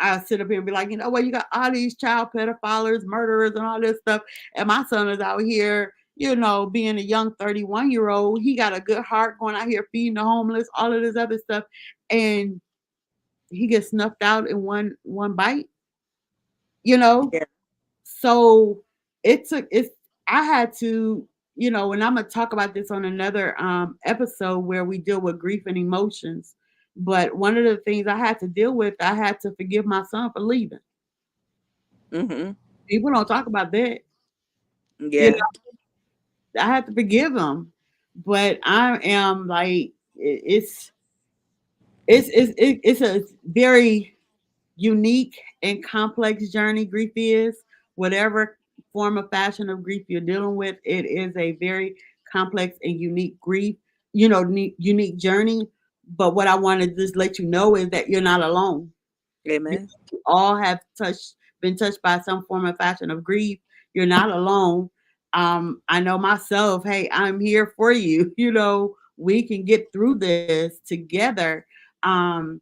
I sit up here and be like, well, you got all these child pedophiles, murderers, and all this stuff, and my son is out here, being a young 31-year-old. He got a good heart, going out here feeding the homeless, all of this other stuff, and he gets snuffed out in one bite, you know. Yeah. So it's I had to, and I'm gonna talk about this on another episode where we deal with grief and emotions. But one of the things I had to deal with, I had to forgive my son for leaving. Mhm. People don't talk about that. You Yeah. know, I had to forgive him. But I am like it's a very unique and complex journey grief is. Whatever form of fashion of grief you're dealing with, it is a very complex and unique grief, unique journey. But what I want to just let you know is that you're not alone. You Amen. all have been touched by some form of fashion of grief. You're not alone. I know myself, hey, I'm here for you. We can get through this together. Um,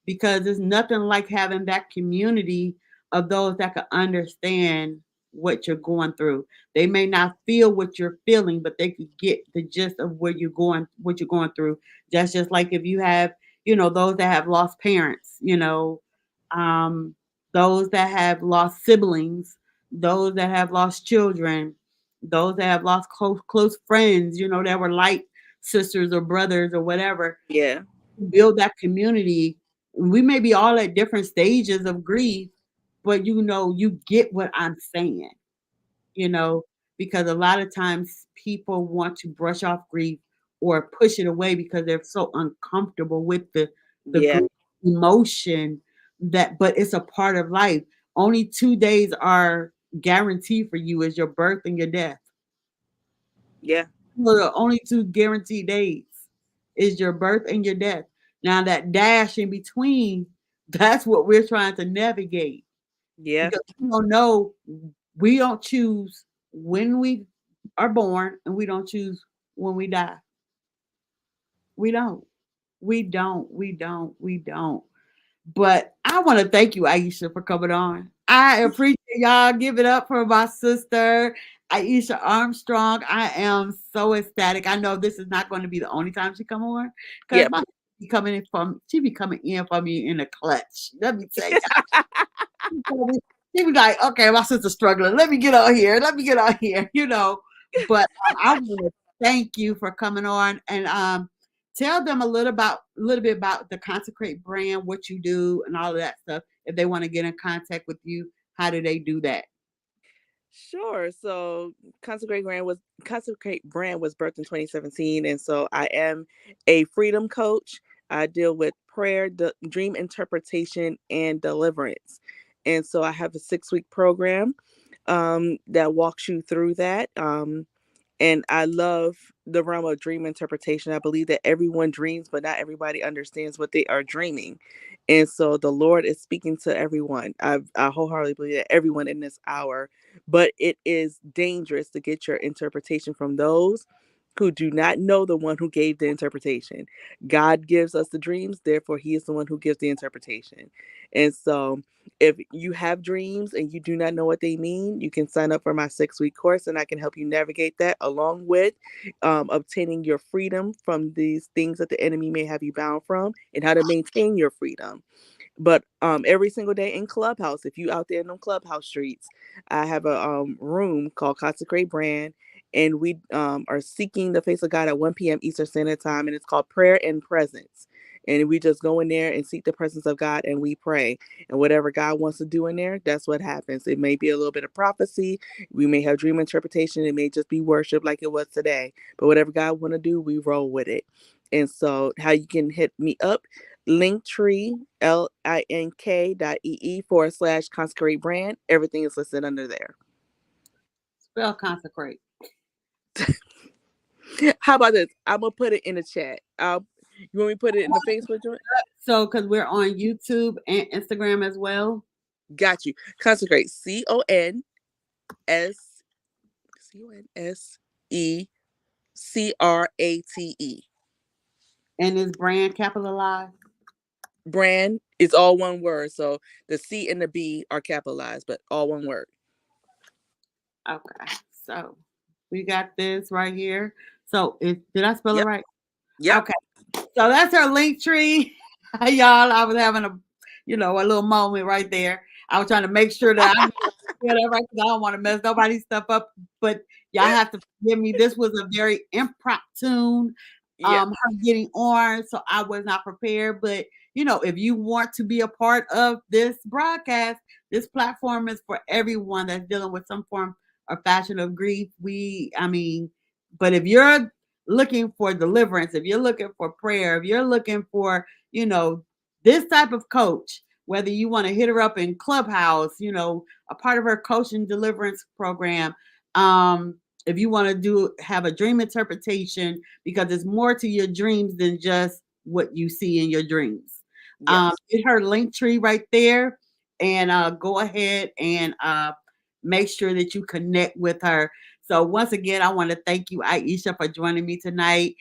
because there's nothing like having that community of those that can understand what you're going through. They may not feel what you're feeling, but they could get the gist of what you're going through. That's just like if you have, those that have lost parents, um, those that have lost siblings, those that have lost children, those that have lost close friends, that were like sisters or brothers or whatever. Yeah. Build that community. We may be all at different stages of grief, but you get what I'm saying, you know, because a lot of times people want to brush off grief or push it away because they're so uncomfortable with the Yeah. grief emotion, but it's a part of life. Only 2 days are guaranteed for you, is your birth and your death. Yeah. Well, the only two guaranteed days is your birth and your death. Now that dash in between, that's what we're trying to navigate, Yeah. because we don't choose when we are born, and we don't choose when we die. We don't. We don't. We don't. We don't. But I want to thank you, Aisha, for coming on. I appreciate y'all. Give it up for my sister, Aisha Armstrong. I am so ecstatic. I know this is not going to be the only time she come on, because Yeah. she be coming in for me in a clutch. Let me tell you. She be like, okay, my sister's struggling. Let me get on here. Let me get on here. But I want to thank you for coming on and tell them a little bit about the Consecrate brand, what you do, and all of that stuff. If they want to get in contact with you, how do they do that? Sure. So Consecrate Brand was birthed in 2017, and so I am a freedom coach. I deal with prayer, dream interpretation, and deliverance. And so I have a 6 week program that walks you through that. And I love the realm of dream interpretation. I believe that everyone dreams, but not everybody understands what they are dreaming. And so the Lord is speaking to everyone. I wholeheartedly believe that everyone in this hour, but it is dangerous to get your interpretation from those who do not know the one who gave the interpretation. God gives us the dreams, therefore, He is the one who gives the interpretation. And so, if you have dreams and you do not know what they mean, you can sign up for my 6 week course and I can help you navigate that along with obtaining your freedom from these things that the enemy may have you bound from and how to maintain your freedom. But every single day in Clubhouse, if you out there in them Clubhouse streets, I have a room called Consecrate Brand, and we are seeking the face of God at 1 p.m. Eastern Standard Time, and it's called Prayer and Presence. And we just go in there and seek the presence of God, and we pray. And whatever God wants to do in there, that's what happens. It may be a little bit of prophecy. We may have dream interpretation. It may just be worship like it was today. But whatever God want to do, we roll with it. And so, how you can hit me up, Linktree, link.ee/consecrate brand. Everything is listed under there. Spell Consecrate. How about this? I'm gonna put it in the chat. You want me to put it in the Facebook joint? So, because we're on YouTube and Instagram as well, Got you. Consecrate. CONSECRATE. and is brand capitalized? Brand is all one word. So the C and the B are capitalized, but all one word. Okay, so we got this right here. So, did I spell it Yep. right? Yep. Okay, so that's her link tree, y'all. I was having a little moment right there. I was trying to make sure that I knew whatever because I don't want to mess nobody's stuff up. But y'all have to forgive me. This was a very impromptu, Yeah. her getting on, so I was not prepared. But if you want to be a part of this broadcast, this platform is for everyone that's dealing with some form or fashion of grief. But if you're looking for deliverance, if you're looking for prayer, if you're looking for, this type of coach, whether you want to hit her up in Clubhouse, a part of her coaching deliverance program, if you want to have a dream interpretation, because there's more to your dreams than just what you see in your dreams. Yes. Get her link tree right there and go ahead and make sure that you connect with her. So once again, I want to thank you, Aisha, for joining me tonight.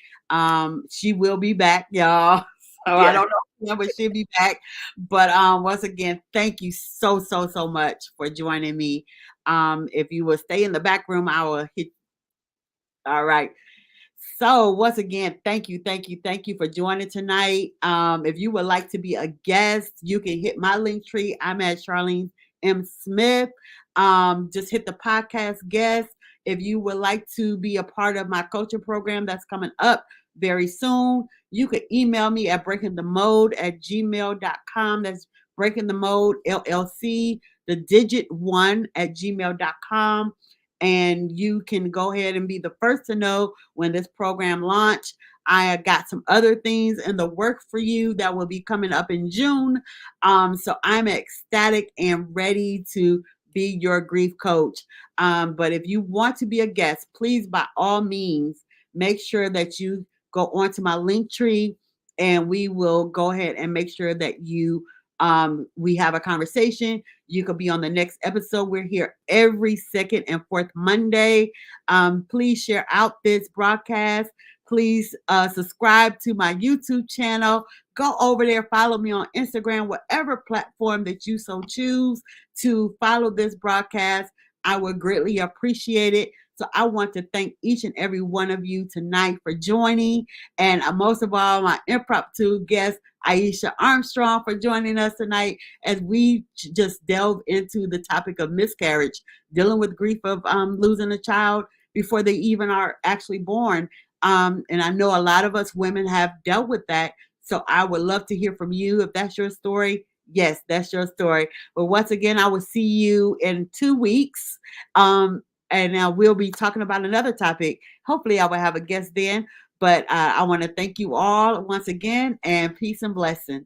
She will be back, y'all. So I Yes. don't know when, but she'll be back. But once again, thank you so, so, so much for joining me. If you will stay in the back room, I will hit. All right. So once again, thank you, thank you, thank you for joining tonight. If you would like to be a guest, you can hit my link tree. I'm at Charlene M. Smith. Just hit the podcast guest. If you would like to be a part of my coaching program that's coming up very soon, you can email me at breakingthemode@gmail.com. That's breaking the mode LLC, the digit one at gmail.com. And you can go ahead and be the first to know when this program launched. I got some other things in the work for you that will be coming up in June. So I'm ecstatic and ready to be your grief coach. But if you want to be a guest, please, by all means, make sure that you go onto my link tree and we will go ahead and make sure that we have a conversation. You could be on the next episode. We're here every second and fourth Monday. Please share out this broadcast. Please subscribe to my YouTube channel. Go over there, follow me on Instagram, whatever platform that you so choose to follow this broadcast. I would greatly appreciate it. So I want to thank each and every one of you tonight for joining. And most of all, my impromptu guest, Aisha Armstrong, for joining us tonight as we just delve into the topic of miscarriage, dealing with grief of losing a child. before they even are actually born. And I know a lot of us women have dealt with that. So I would love to hear from you if that's your story. Yes, that's your story. But once again, I will see you in 2 weeks. And now we'll be talking about another topic. Hopefully, I will have a guest then. But I want to thank you all once again, and peace and blessing.